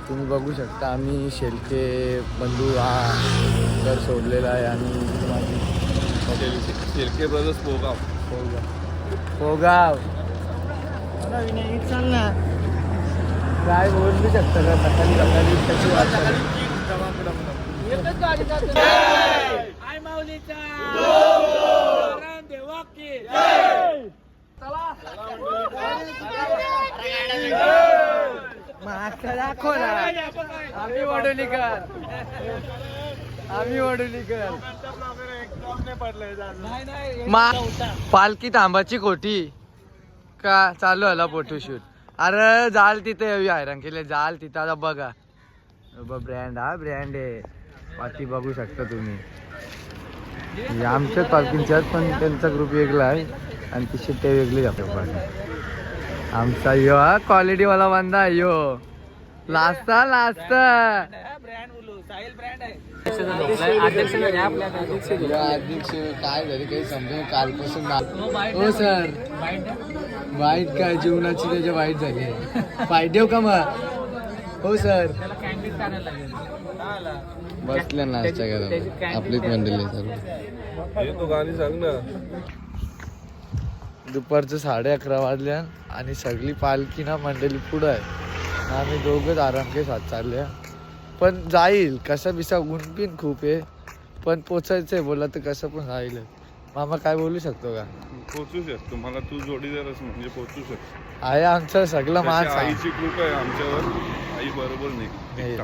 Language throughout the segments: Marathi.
तुम्ही बघू शकता आम्ही शेलके बंधू हा घर सोडलेला आहे आणि शेलके ब्रदर्स पोगाव पोगाव चाल ना काय बोलू शकता का सकाळी कशी वाटत दाखव ना आम्ही वडोलीकर पालखी थांबाची खोटी का चालू आला फोटोशूट अरे जाल तिथे हैराण केले जाल तिथं आता बघा ब्रँड हा ब्रँड आहे पाठी बघू शकता तुम्ही आमच्याच पालखींच्यात पण त्यांचा ग्रुप वेगळा आहे आणि तिचे ते वेगळे जातो पाठी आमचा यो हा क्वालिटीवाला बांधा यो लास्ट अध्यक्ष काय झाले काही समजून कालपासून हो सर वाईट काय जीवनाची त्याच्या वाईट झाली पाय देऊ का मग हो सर बसल्या नाश्ता करा आपलीच मंडळी सर्व तो गाणी सांग ना दुपारचं 11:30 वाजल्या आणि सगळी पालखी ना मंडळी पुढं आहे आम्ही दोघंच आराम के साथ चालले पण जाईल कसं बिसा ऊन बिन खूप आहे पण पोचायचंय बोला तर कसं पण जाईल मामा काय बोलू शकतो का पोचू शकतो मला तू जोडीदारच म्हणजे पोचू शकतो आहे आमचं सगळं मान आईची कृपा आहे आमच्यावर आई बरोबर नाही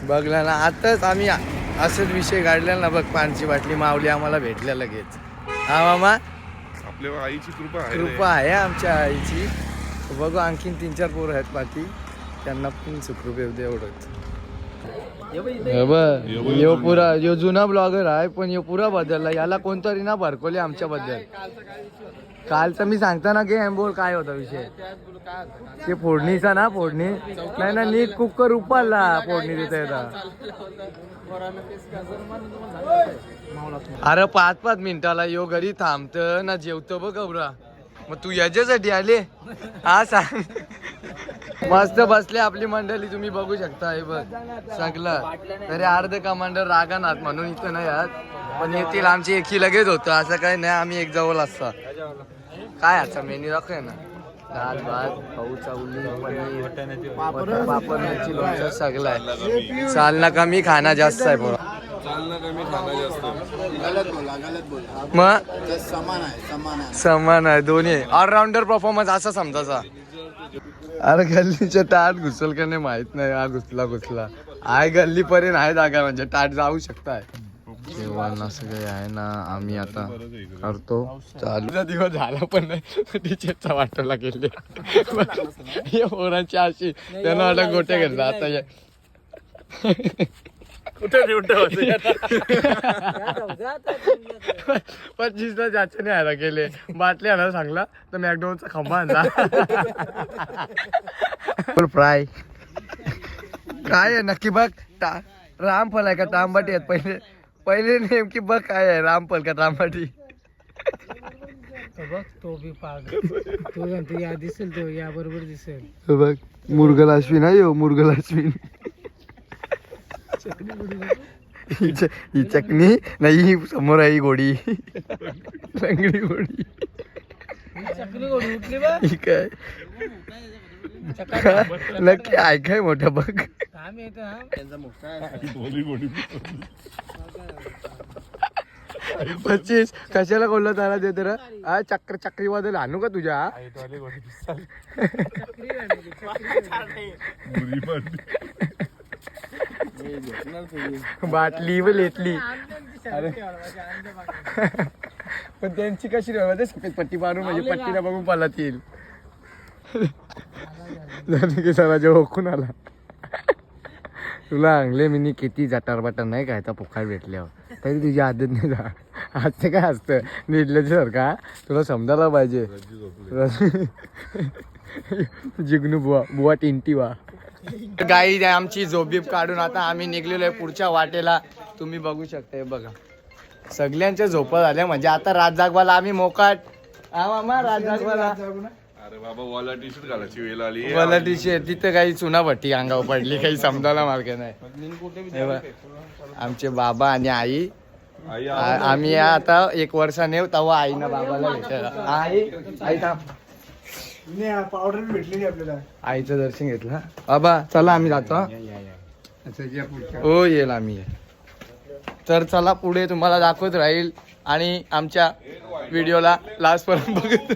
बघला ना आताच आम्ही असंच विषय काढला ना बघ पानची बाटली माऊली आम्हाला भेटल्या लगेच हा मामा आपल्यावर आईची कृपा आहे आमच्या आईची बघू आणखीन 3-4 पोरं आहेत बाकी त्यांना पण सुखरूप येऊ दे एवढंच यो पुरा यो जुना ब्लॉगर आहे पण यो पुरा बदलला याला कोणतरी ना भरकवले आमच्याबद्दल कालचं मी सांगता ना की बोल काय होता विषय ते फोडणीचा ना फोडणी नाही ना नीट कुकर उपाडला फोडणी देता येता अरे 5-5 मिनिटाला यो घरी थांबत ना जेवतो बघ गौरा मग तू याच्यासाठी आले हा सांग मस्त बसले आपली मंडळी तुम्ही बघू शकता हे बघ सगळं तरी अर्ध कमांडर रागानात म्हणून इथं नाही आहात पण येतील आमची एकी लगेच होतं असं काही नाही आम्ही एक जवळ असता काय आता मेन्यू दाखवूया ना दाल भात पाऊ चावली पनीर पापड मिरची लोणचं सगळं आहे चालना कमी खाना जास्त आहे पोरा मग समान आहे दोन्ही ऑलराऊंडर परफॉर्मन्स असा समजायचा अरे गल्लीच्या टाट घुसल का नाही माहित नाही हा घुसला आहे गल्ली पर्यंत आहे जागा म्हणजे टाट जाऊ शकताय जेवण असं काही आहे ना आम्ही आता करतो चालूचा दिवस झाला पण नाही टीचरचा वाटवला गेले पोरांची अशी त्यांना वाटत गोट्या घेतला आता पंचवीसला ज्याच्या नाही आला गेले बाटली आणायला सांगला तर मॅकडॉनचा खंबा आणला फ्राय काय आहे नक्की बघ रामफल आहे का तांबाटी आहेत पहिले नेमकी बघ काय आहे रामफल का तांबाटी बघ तो बी पाग तो या दिसेल तो या बरोबर दिसेल बघ मुरगल अश्विन आहे यो मुरगल अश्विन ही चकनी नाही ही समोर आहे घोडी लंगडी घोडी ही काय नक्की ऐकाय मोठा बघ पच्चीस कशाला कोणला तारा देत रा चक्री वादल आणू का तुझ्या बाटली व लेटली पण त्यांची कशी राहते सफेद पट्टी मारून म्हणजे पट्टीला बघून पालात येईल की सरा जेव्हा ओळखून आला तुला आणले मी किती जटार बटार नाही खायचा पोखार भेटल्यावर तरी तुझी आदत नाही जा आजचं काय असतं निडल्यासारखा तुला समजायला पाहिजे जिग्नू बुवा टिंटी वा गाई आमची झोपबीप काढून आता आम्ही निघलेलो आहे पुढच्या वाटेला तुम्ही बघू शकता बघा सगळ्यांच्या झोपा झाल्या म्हणजे आता रात जागवाला आम्ही मोकाट हा मामा रात जागवाला अरे बाबा वाला टी शर्ट घालायची वेळ आली मला टी-शर्ट तिथं काही चुनाभट्टी अंगावर पडली काही समजायला मार्ग नाही. हे बघ, आमचे बाबा आणि आई आई आम्ही आता 1 वर्षाने तेव्हा आईनं बाबाला भेटायला. आई थांब. पावडर भेटली आपल्याला. आईचं दर्शन घेतलं. बाबा चला आम्ही जातो. हो येईल आम्ही. तर चला पुढे तुम्हाला दाखवत राहील आणि आमच्या व्हिडिओला लास्ट पर्यंत बघत.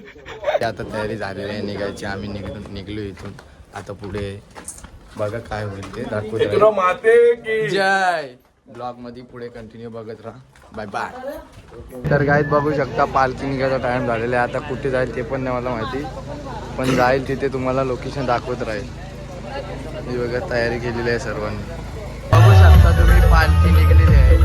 आता तयारी झालेली आहे निघायची. आम्ही निघलो इथून. आता पुढे बघा काय होईल ते दाखवत राहील. जय. ब्लॉग मध्ये पुढे कंटिन्यू बघत राहा. Bye bye. तर गाईत बघू शकता पालखी निघायचा टाइम झालेला आहे. आता कुठे जाईल ते पण नाही मला माहिती, पण जाईल तिथे तुम्हाला लोकेशन दाखवत राहील. ही बघा तयारी केलेली आहे सर्वांनी. बघू शकता तुम्ही पालखी निघलेली आहे.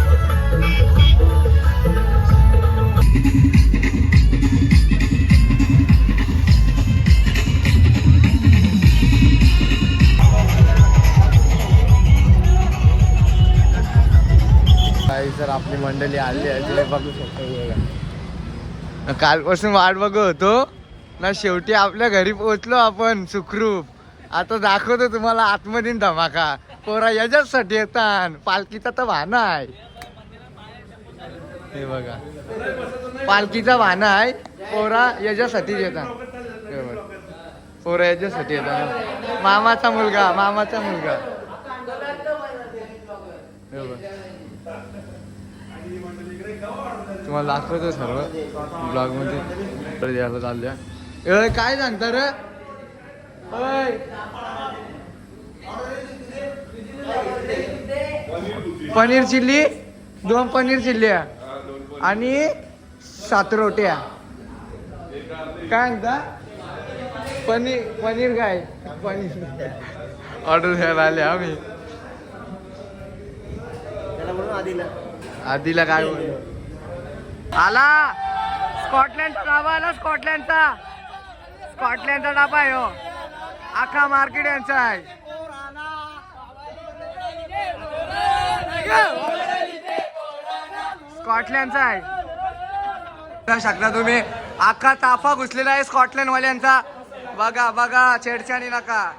काही सर आपली मंडळी आली आहे ते बघू शकतो. कालपासून वाट बघत होतो ना, शेवटी आपल्या घरी पोहोचलो आपण सुखरूप. आता दाखवतो तुम्हाला आतमध्ये धमाका. पोरा याच्यासाठी येतात, पालखीचा तर वाहना आहे. हे बघा पालखीचा वाहना आहे. पोरा याच्यासाठी येतात. हे बघा पोरा याच्यासाठी येतात. मामाचा मुलगा हे बघा तुम्हाला दाखवतो सर्व ब्लॉग मध्ये. द्यायला चालल्या. काय सांगता रे? पनीर चिल्ली 2 पनीर चिल्ल्या आणि 7 रोट्या. काय म्हणता? पनीर काय पनीर ऑर्डर द्यायला आले आम्ही. आधीला काय बोललो आला. स्कॉटलँडचा डाबा आला. स्कॉटलँडचा डाबा आहे हो. आखा मार्केट यांचा आहे. स्कॉटलँडचा आहे. शकता तुम्ही आखा ताफा घुसलेला आहे स्कॉटलँड वाल्यांचा. बघा छेडछाडी नका.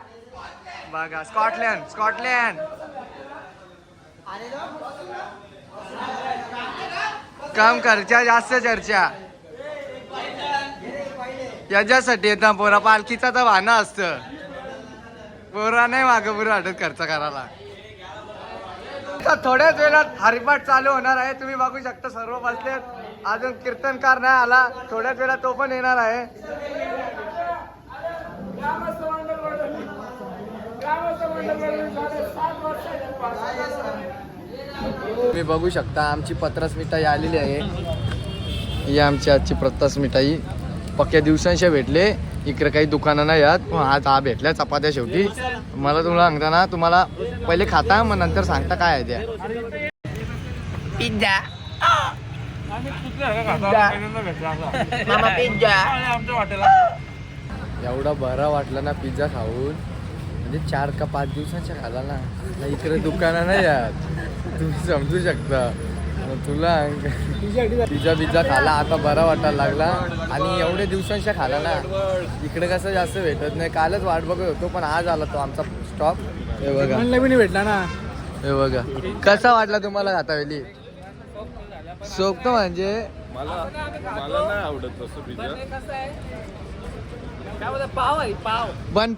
बघा स्कॉटलँड काम करच्या जास्त चर्चा याच्यासाठी येतं. पोरा पालखीचा तर वाहना असतं. पोरा नाही मागं पुरं वाटत खर्च करायला. थोड्याच वेळात हरिपाठ चालू होणार आहे. तुम्ही बघू शकता सर्व बसलेत. अजून कीर्तनकार नाही आला. थोड्याच वेळात तो पण येणार आहे. तुम्ही बघू शकता आमची पत्रस मिठाई आलेली आहे. ही आमची आजची पत्रस मिठाई. पक्क्या दिवसांशी भेटले. इकडे काही दुकानं नाही आहेत. आज भेटल्या चपात्या शेवटी. मला तुम्हाला सांगता ना, तुम्हाला पहिले खाता मग नंतर सांगता काय आहे त्या. पिझ्झा एवढा बरा वाटला ना पिझ्झा खाऊन. म्हणजे 4 का 5 दिवसांच्या खाला ना. इकडे दुकानं नाही आहेत तुम्ही समजू शकता. तुला पिझ्झा खाला आता बरा वाटायला लागला. आणि एवढे दिवसांच्या खाला ना. इकडे कसं जास्त भेटत नाही. कालच वाट बघत होतो पण आज आला तो आमचा स्टॉप. हे बघा नवीन भेटला ना. हे बघा कसा वाटला तुम्हाला घातावेली? सोपत म्हणजे मला नाही आवडत तसं पिझ्झा. बन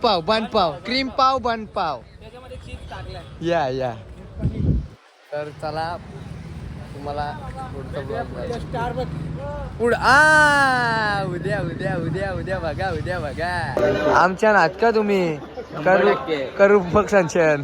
पाव क्रीम पाव बन पाव या. तर चला तुम्हाला उद्या बघा. आमच्या नाटका तुम्ही करू संचन.